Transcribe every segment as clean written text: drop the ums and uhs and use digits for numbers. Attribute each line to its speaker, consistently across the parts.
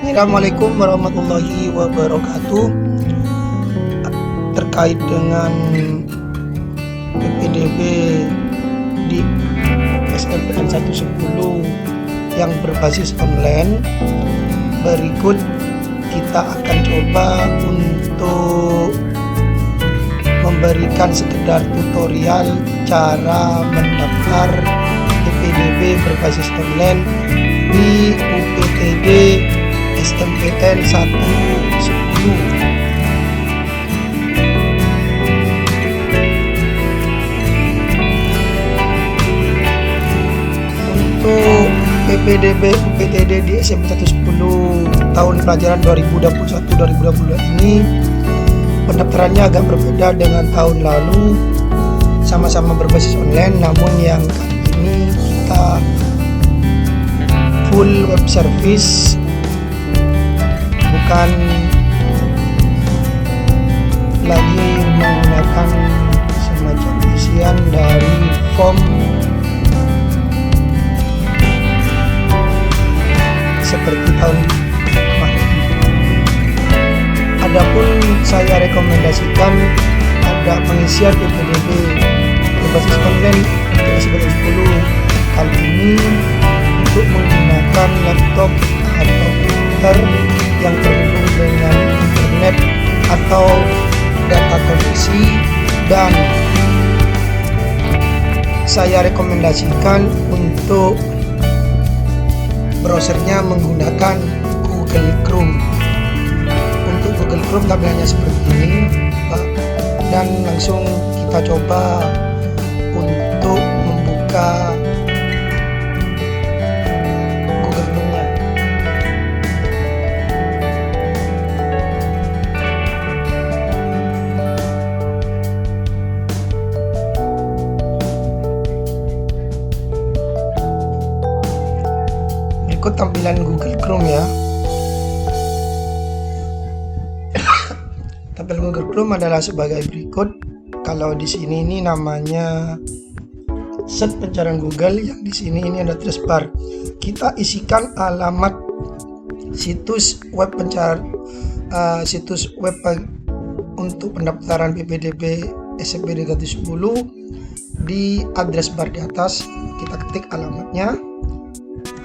Speaker 1: Assalamualaikum warahmatullahi wabarakatuh. Terkait dengan PPDB di SNMPTN 110 yang berbasis online, berikut kita akan coba untuk memberikan sekedar tutorial cara mendaftar PPDB berbasis online di UPTD SNMPTN 110. Untuk PPDB UPTD di SMP 110 tahun pelajaran 2021-2022 ini pendaftarannya agak berbeda dengan tahun lalu, sama-sama berbasis online, namun yang kali ini kita full web service, bukan lagi menggunakan semacam isian dari form seperti tahun kemarin. Adapun saya rekomendasikan ada pengisian PPDB berbasis online untuk SMP 10 kali ini untuk menggunakan laptop atau komputer yang terhubung dengan internet atau data koneksi, dan saya rekomendasikan untuk browsernya menggunakan Google Chrome. Untuk Google Chrome tampilannya seperti ini, dan langsung kita coba untuk membuka Google Chrome-nya. Berikut tampilan Google Chrome ya. Tampilan Google Chrome adalah sebagai berikut. Kalau di sini ini namanya set pencarian Google, yang di sini ini ada address bar. Kita isikan alamat situs web untuk pendaftaran PPDB SMP 110 di address bar di atas. Kita ketik alamatnya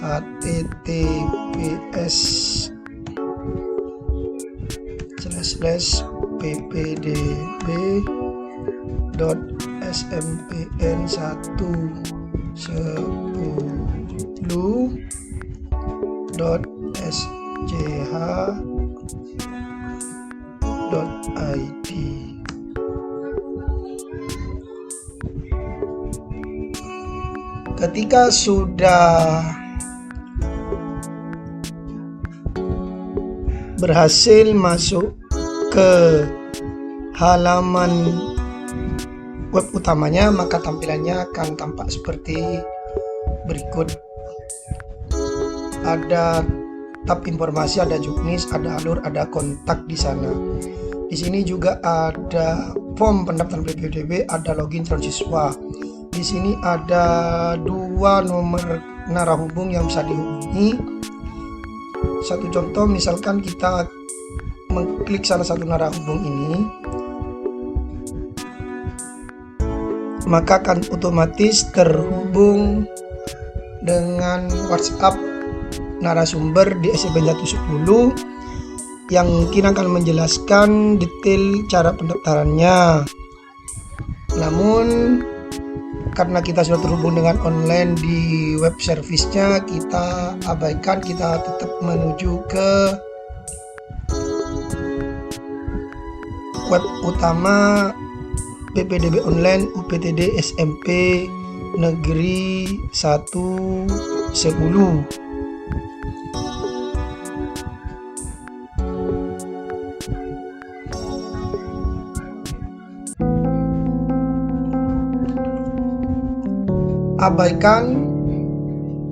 Speaker 1: https://ppd.snmpn110.sch.id. Ketika sudah berhasil masuk ke halaman web utamanya, maka tampilannya akan tampak seperti berikut. Ada tab informasi, ada juknis, ada alur, ada kontak di sana. Di sini juga ada form pendaftaran PPDB, ada login calon siswa. Di sini ada 2 nomor narahubung yang bisa dihubungi. Satu contoh, misalkan kita mengklik salah satu narahubung ini, maka akan otomatis terhubung dengan WhatsApp narasumber di SMP 110 yang mungkin akan menjelaskan detail cara pendaftarannya. Namun karena kita sudah terhubung dengan online di web service-nya, kita abaikan, kita tetap menuju ke web utama PPDB online UPTD SMP Negeri 110. Abaikan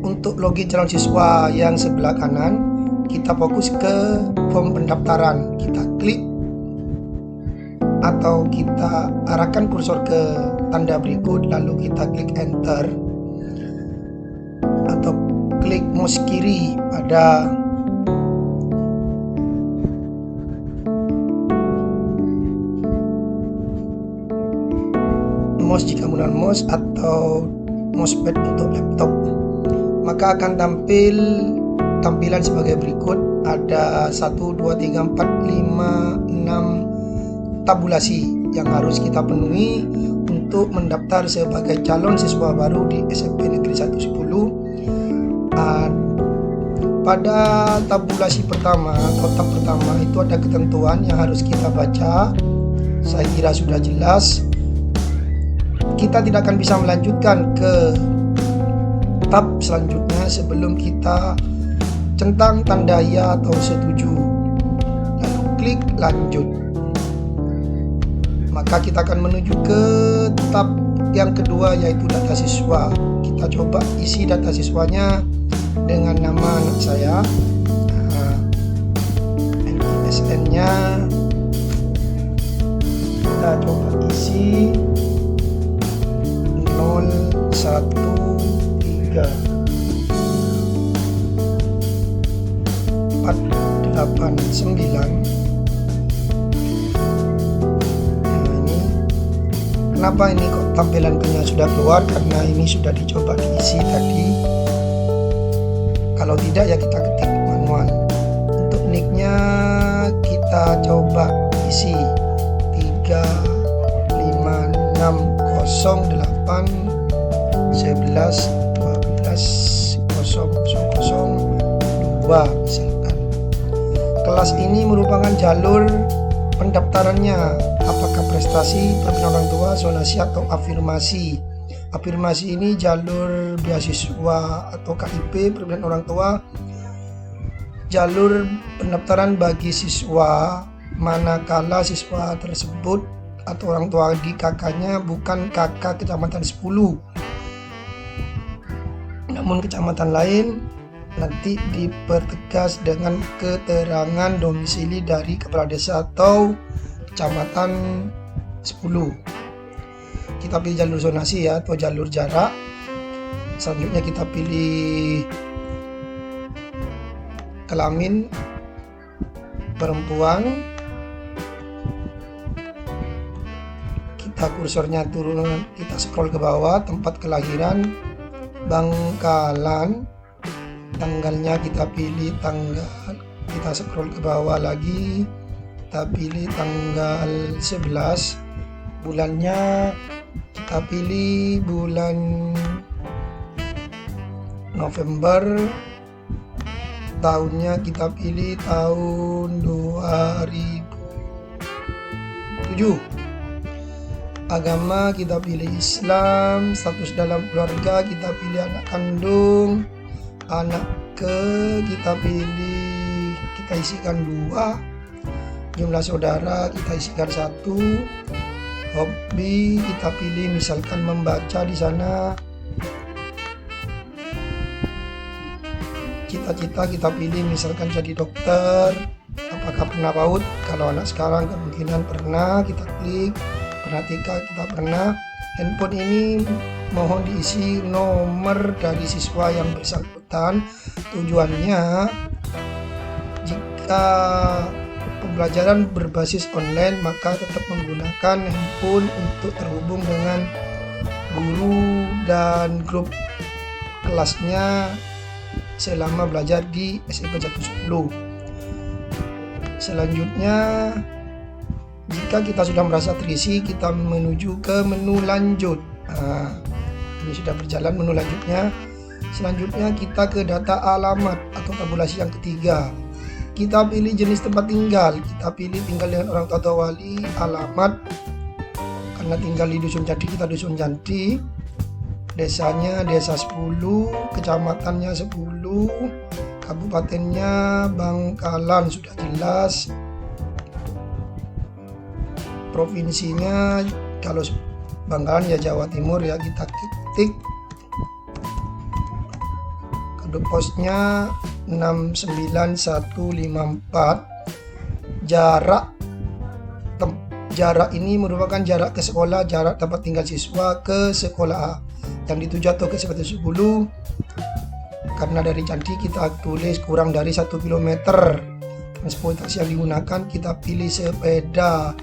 Speaker 1: untuk login calon siswa yang sebelah kanan, kita fokus ke form pendaftaran. Kita klik atau kita arahkan kursor ke tanda berikut, lalu kita klik enter atau klik mouse kiri pada mouse jika menggunakan mouse atau mousepad untuk laptop. Maka akan tampilan sebagai berikut. Ada 1, 2, 3, 4, 5, 6 tabulasi yang harus kita penuhi untuk mendaftar sebagai calon siswa baru di SMP Negeri 110. Pada tabulasi pertama atau tab pertama itu ada ketentuan yang harus kita baca. Saya kira sudah jelas. Kita tidak akan bisa melanjutkan ke tab selanjutnya sebelum kita centang tanda ya atau setuju, lalu klik lanjut. Maka kita akan menuju ke tab yang kedua, yaitu data siswa. Kita coba isi data siswanya dengan nama anak saya, NISN nya kita coba isi 013 489. Nah, kenapa ini kok tampilannya sudah keluar? Karena ini sudah dicoba diisi tadi. Kalau tidak ya kita ketik manual. Untuk nicknya kita coba isi 356081112 misalkan. Kelas ini merupakan jalur pendaftarannya, apakah prestasi, perbinaan orang tua, zonasi atau afirmasi. Afirmasi ini jalur beasiswa atau KIP, perbinaan orang tua. Jalur pendaftaran bagi siswa manakala siswa tersebut atau orang tua di kakaknya bukan kakak kecamatan 10, namun kecamatan lain, nanti dipertegas dengan keterangan domisili dari kepala desa atau kecamatan 10. Kita pilih jalur zonasi ya, atau jalur jarak. Selanjutnya kita pilih kelamin perempuan. Kita kursornya turun, kita scroll ke bawah, tempat kelahiran Bangkalan. Tanggalnya kita pilih tanggal, kita scroll ke bawah lagi, kita pilih tanggal 11. Bulannya kita pilih bulan November. Tahunnya kita pilih tahun 2007. Agama kita pilih Islam. Status dalam keluarga kita pilih anak kandung. Anak kita pilih, kita isikan 2. Jumlah saudara kita isikan 1. Hobi kita pilih misalkan membaca di sana. Cita-cita kita pilih misalkan jadi dokter. Apakah pernah PAUD? Kalau anak sekarang kemungkinan pernah, kita klik. Perhatikan kita pernah. Handphone ini mohon diisi nomor dari siswa yang bersangkutan. Tujuannya jika pembelajaran berbasis online maka tetap menggunakan handphone untuk terhubung dengan guru dan grup kelasnya selama belajar di SMP 110. Selanjutnya, jika kita sudah merasa terisi, kita menuju ke menu lanjut. Nah, ini sudah berjalan menu lanjutnya. Selanjutnya kita ke data alamat atau tabulasi yang ketiga. Kita pilih jenis tempat tinggal. Kita pilih tinggal dengan orang tua atau wali. Alamat, karena tinggal di Dusun Jati, kita Dusun Jati. Desanya desa 10, kecamatannya 10, kabupatennya Bangkalan sudah jelas. Provinsinya kalau Bangkalan ya Jawa Timur ya, kita ketik. Kode posnya 69154. Jarak ini merupakan jarak ke sekolah, jarak tempat tinggal siswa ke sekolah yang dituju atau ke SMP 10. Karena dari Candi kita tulis kurang dari 1 km. Transportasi yang digunakan kita pilih sepeda.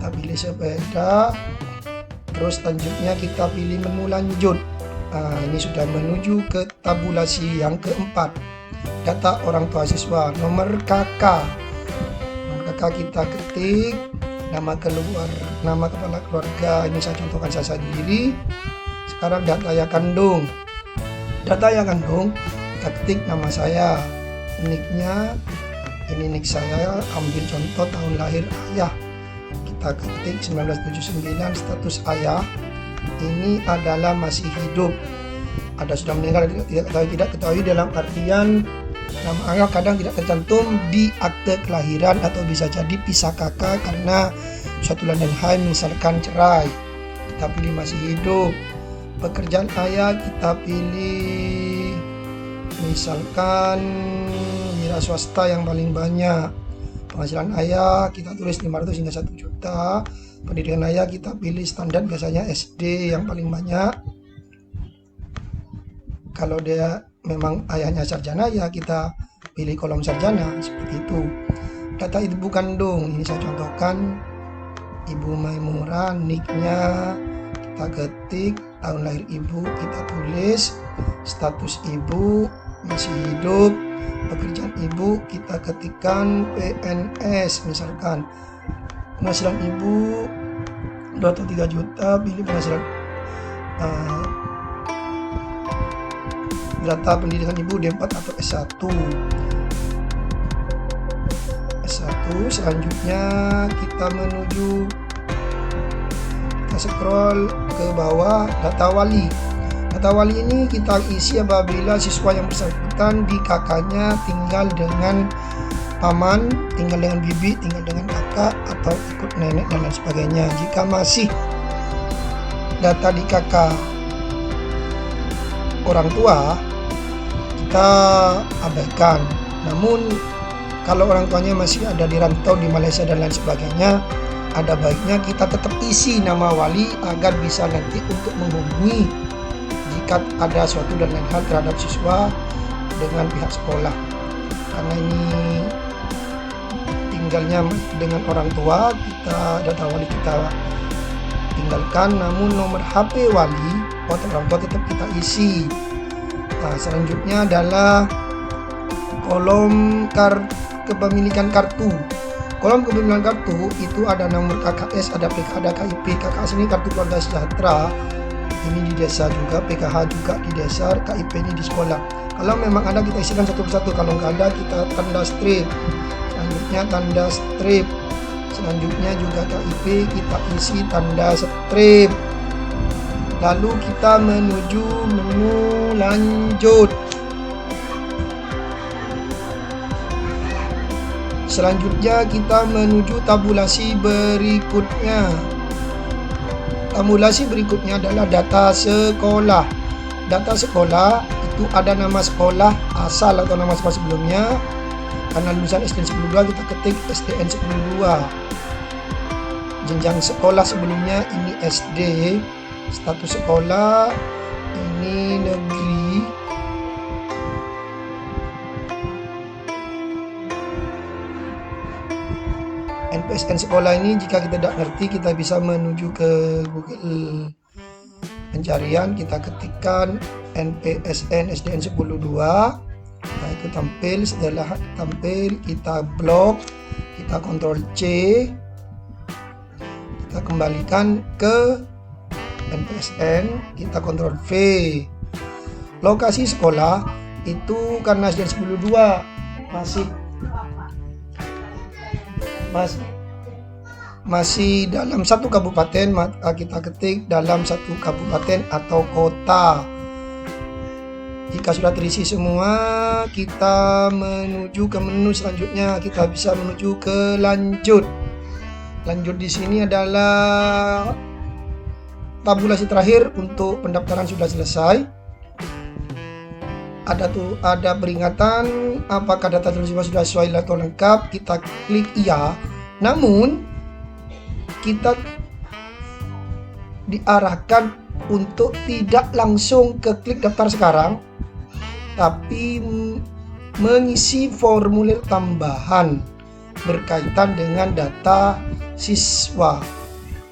Speaker 1: kita pilih sepeda. Terus selanjutnya kita pilih menu lanjut. Ini sudah menuju ke tabulasi yang keempat. Data orang tua siswa, nomor kakak. Nomor kakak kita ketik, nama kepala keluarga, ini saya contohkan saya sendiri. Sekarang data ayah kandung. Data ayah kandung, kita ketik nama saya, niknya, ini nik saya, ambil contoh tahun lahir ayah. Kita ketik 1979, status ayah ini adalah masih hidup. Ada sudah meninggal, tidak ketahui dalam artian nama ayah kadang tidak tercantum di akte kelahiran atau bisa jadi pisah kakak karena suatu dan lain, misalkan cerai. Kita pilih masih hidup. Pekerjaan ayah kita pilih misalkan wira swasta yang paling banyak. Penghasilan ayah kita tulis 500 hingga 1 juta. Pendidikan ayah kita pilih standar, biasanya SD yang paling banyak. Kalau dia memang ayahnya sarjana, ya kita pilih kolom sarjana, seperti itu. Data ibu kandung, ini saya contohkan Ibu Maimura, niknya kita ketik, tahun lahir ibu kita tulis, status ibu masih hidup, pekerjaan ibu kita ketikkan PNS misalkan. Penghasilan ibu 2 atau 3 juta, pilih penghasilan data pendidikan ibu D4 atau S1. Selanjutnya kita scroll ke bawah, data wali. Data wali ini kita isi apabila siswa yang bersangkutan di kakaknya tinggal dengan paman, tinggal dengan bibi, tinggal dengan kakak, atau ikut nenek dan lain sebagainya. Jika masih data di kakak orang tua, kita abaikan. Namun kalau orang tuanya masih ada di rantau di Malaysia dan lain sebagainya, ada baiknya kita tetap isi nama wali agar bisa nanti untuk menghubungi jika ada suatu dan lain hal terhadap siswa dengan pihak sekolah. Karena ini tinggalnya dengan orang tua, data wali kita tinggalkan, namun nomor HP wali atau orang tua tetap kita isi. Nah, selanjutnya adalah kolom kepemilikan kartu. Kolom kepemilikan kartu itu ada nomor KKS, ada PKH, ada KIP. KKS ini kartu keluarga sejahtera, ini di desa juga, PKH juga di desa, KIP ini di sekolah. Kalau memang ada kita isikan satu persatu, kalau nggak ada kita tanda strip. Selanjutnya tanda strip. Selanjutnya juga KIP kita isi tanda strip. Lalu kita menuju menu lanjut. Selanjutnya kita menuju tabulasi berikutnya. Tabulasi berikutnya adalah data sekolah. Data sekolah itu ada nama sekolah asal atau nama sekolah sebelumnya. Karena lulusan SDN 10.2 kita ketik SDN 10.2. Jenjang sekolah sebelumnya ini SD. Status sekolah ini negeri. NPSN sekolah ini jika kita tidak ngerti, kita bisa menuju ke Google pencarian, kita ketikkan NPSN SDN 10.2. Nah, itu tampil. Setelah tampil kita blok, kita Ctrl C, kita kembalikan ke NPSN, kita Ctrl V. Lokasi sekolah itu karena SDN 10.2 masih dalam satu kabupaten, maka kita ketik dalam satu kabupaten atau kota. Jika sudah terisi semua, kita menuju ke menu selanjutnya. Kita bisa menuju ke lanjut. Lanjut di sini adalah tabulasi terakhir untuk pendaftaran sudah selesai. Ada peringatan apakah data tersebut sudah sesuai atau lengkap, kita klik iya. Namun kita diarahkan untuk tidak langsung ke klik daftar sekarang, tapi mengisi formulir tambahan berkaitan dengan data siswa.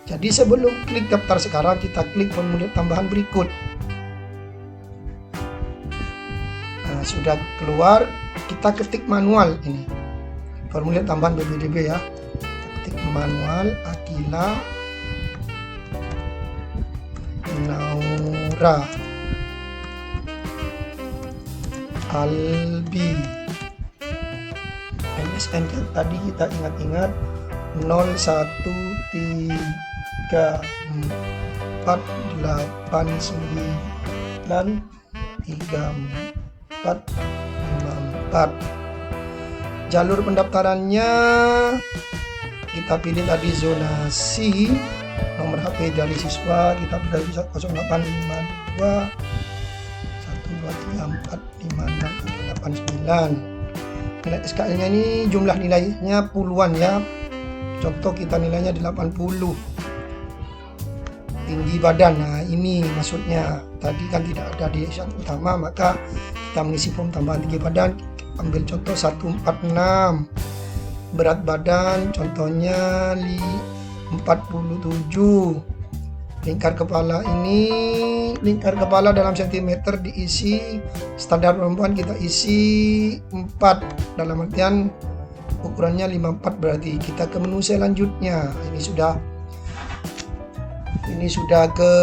Speaker 1: Jadi sebelum klik daftar sekarang, kita klik formulir tambahan berikut. Nah, sudah keluar, kita ketik manual ini. Formulir tambahan PPDB ya. Kita ketik manual Akila Naura Albi. MSN kan tadi kita ingat-ingat 0134893454. Jalur pendaftarannya kita pilih tadi zonasi, nomor HP dari siswa kita pilih 0852 1234569. Nilai SKL-nya ini jumlah nilainya puluhan ya. Contoh kita nilainya 80. Tinggi badan, nah ini maksudnya. Tadi kan tidak ada di syarat utama, maka kita mengisi form tambahan tinggi badan. Ambil contoh 146. Berat badan contohnya 47. Lingkar kepala ini, lingkar kepala dalam sentimeter diisi, standar perempuan kita isi 4, dalam artian ukurannya 54, berarti kita ke menu selanjutnya. Ini sudah ke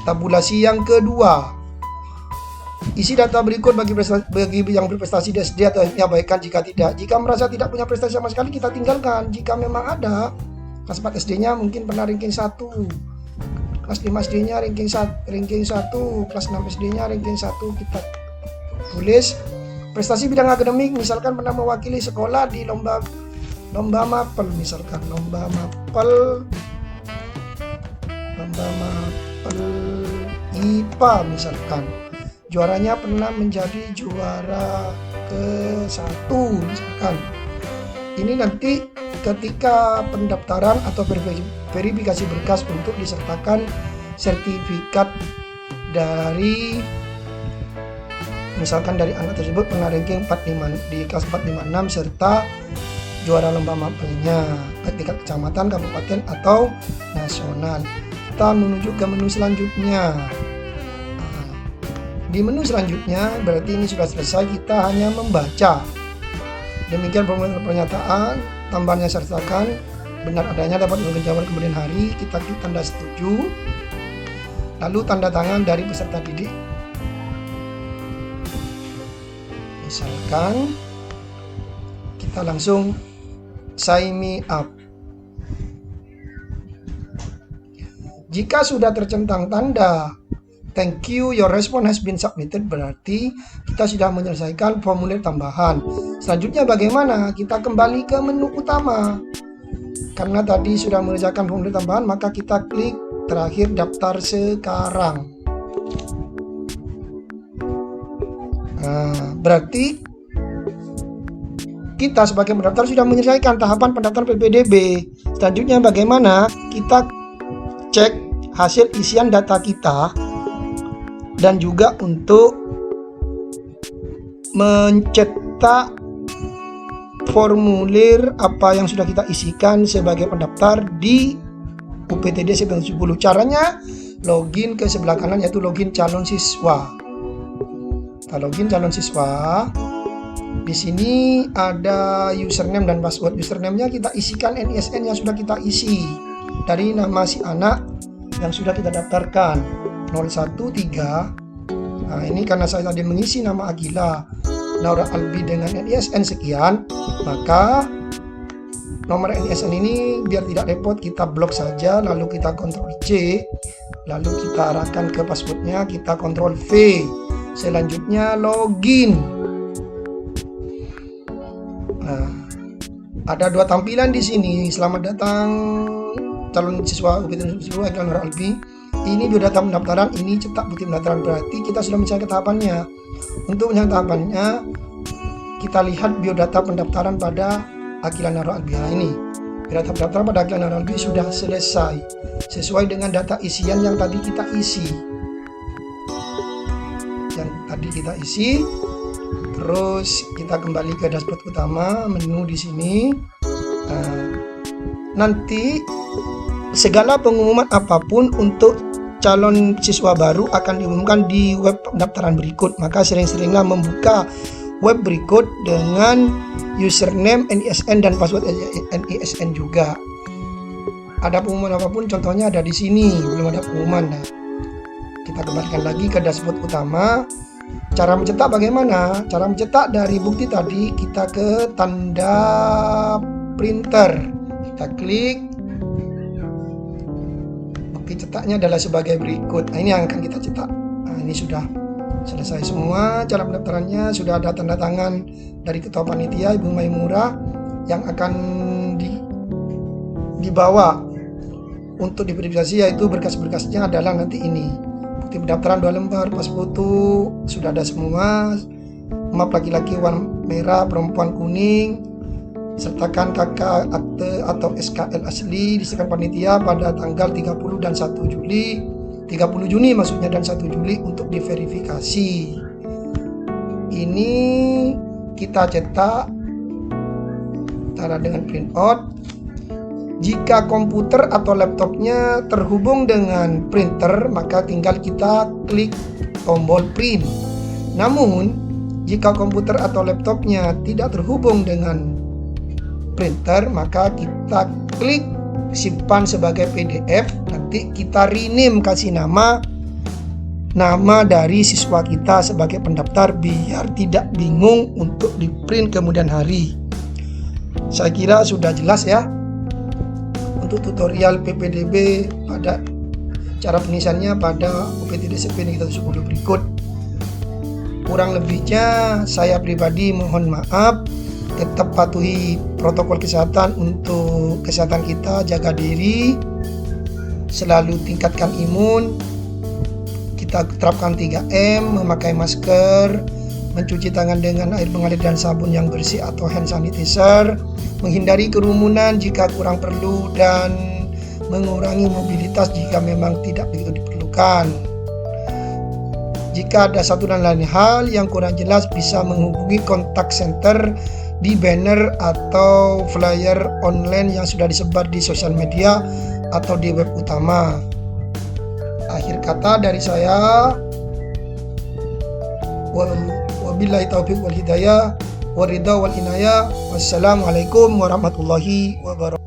Speaker 1: tabulasi yang kedua. Isi data berikut bagi yang berprestasi di SD atau diabaikan jika tidak. Jika merasa tidak punya prestasi sama sekali, kita tinggalkan. Jika memang ada, kelas 4 SD-nya mungkin pernah ranking 1, kelas 5 SD-nya ranking 1, kelas 6 SD-nya ranking 1, kita tulis prestasi bidang akademik, misalkan pernah mewakili sekolah di lomba mapel, misalkan lomba mapel IPA misalkan. Juaranya pernah menjadi juara ke-1 misalkan. Ini nanti ketika pendaftaran atau verifikasi berkas untuk disertakan sertifikat dari misalkan dari anak tersebut pernah ranking 45 di kelas 456 serta juara lomba mapelnya baik tingkat kecamatan, kabupaten atau nasional. Kita menuju ke menu selanjutnya. Nah, di menu selanjutnya berarti ini sudah selesai, kita hanya membaca. Demikian formulir pernyataan, tambahannya sertakan, benar adanya dapat menjawab kemudian hari, kita klik tanda setuju, lalu tanda tangan dari peserta didik. Misalkan kita langsung sign me up. Jika sudah tercentang tanda thank you, your response has been submitted, berarti kita sudah menyelesaikan formulir tambahan. Selanjutnya bagaimana? Kita kembali ke menu utama. Karena tadi sudah mengerjakan formulir tambahan, maka kita klik terakhir daftar sekarang. Nah, berarti kita sebagai pendaftar sudah menyelesaikan tahapan pendaftaran PPDB. Selanjutnya bagaimana? Kita cek hasil isian data kita dan juga untuk mencetak formulir apa yang sudah kita isikan sebagai pendaftar di UPTD 910. Caranya login ke sebelah kanan yaitu login calon siswa. Kita login calon siswa. Di sini ada username dan password. Username-nya kita isikan NISN yang sudah kita isi dari nama si anak yang sudah kita daftarkan 013. Nah, ini karena saya tadi mengisi nama Akila Naura Albi dengan NISN sekian, maka nomor NISN ini biar tidak repot kita blok saja, lalu kita Ctrl C, lalu kita arahkan ke passwordnya, kita Ctrl V. Selanjutnya login. Nah, ada dua tampilan di sini. Selamat datang calon siswa UPTD 910 Akila Naura Albi. Ini biodata pendaftaran, ini cetak bukti pendaftaran, berarti kita sudah menyelesaikan tahapannya. Untuk menyelesaikan tahapannya, kita lihat biodata pendaftaran pada Akila Naura Albi. Nah, ini biodata pendaftaran pada Akila Naura Albi sudah selesai sesuai dengan data isian yang tadi kita isi. Terus kita kembali ke dashboard utama, menu di sini. Nah, nanti segala pengumuman apapun untuk calon siswa baru akan diumumkan di web pendaftaran berikut. Maka sering-seringlah membuka web berikut dengan username, NISN dan password NISN juga. Ada pengumuman apapun, contohnya ada di sini, belum ada pengumuman. Nah, kita kembalikan lagi ke dashboard utama. Cara mencetak bagaimana? Cara mencetak dari bukti tadi, kita ke tanda printer. Kita klik. Bukti cetaknya adalah sebagai berikut. Nah, ini yang akan kita cetak. Nah, ini sudah selesai semua cara pendaftarannya. Sudah ada tanda tangan dari Ketua Panitia Ibu Maimurah yang akan dibawa untuk diverifikasi, yaitu berkas-berkasnya adalah nanti ini. Bukti pendaftaran 2 lembar, pas foto, sudah ada semua. Map laki-laki warna merah, perempuan kuning. Sertakan KK akte atau SKL asli, diserahkan panitia pada tanggal 30 dan 1 Juli. 30 Juni maksudnya dan 1 Juli untuk diverifikasi. Ini kita cetak cara dengan print out. Jika komputer atau laptopnya terhubung dengan printer, maka tinggal kita klik tombol print. Namun, jika komputer atau laptopnya tidak terhubung dengan printer, maka kita klik simpan sebagai PDF. Nanti kita rename, kasih nama dari siswa kita sebagai pendaftar biar tidak bingung untuk di print kemudian hari. Saya kira sudah jelas ya untuk tutorial PPDB pada cara penulisannya pada UPT DSP Negeri 10 berikut. Kurang lebihnya saya pribadi mohon maaf. Tetap patuhi protokol kesehatan untuk kesehatan kita, jaga diri, selalu tingkatkan imun. Kita terapkan 3M, memakai masker, mencuci tangan dengan air mengalir dan sabun yang bersih atau hand sanitizer, menghindari kerumunan jika kurang perlu, dan mengurangi mobilitas jika memang tidak begitu diperlukan. Jika ada satu dan lain hal yang kurang jelas, bisa menghubungi kontak center di banner atau flyer online yang sudah disebar di sosial media atau di web utama. Akhir kata dari saya, wabillahi taufiq wal hidayah, waridha wal inayah. Wassalamualaikum warahmatullahi wabarakatuh.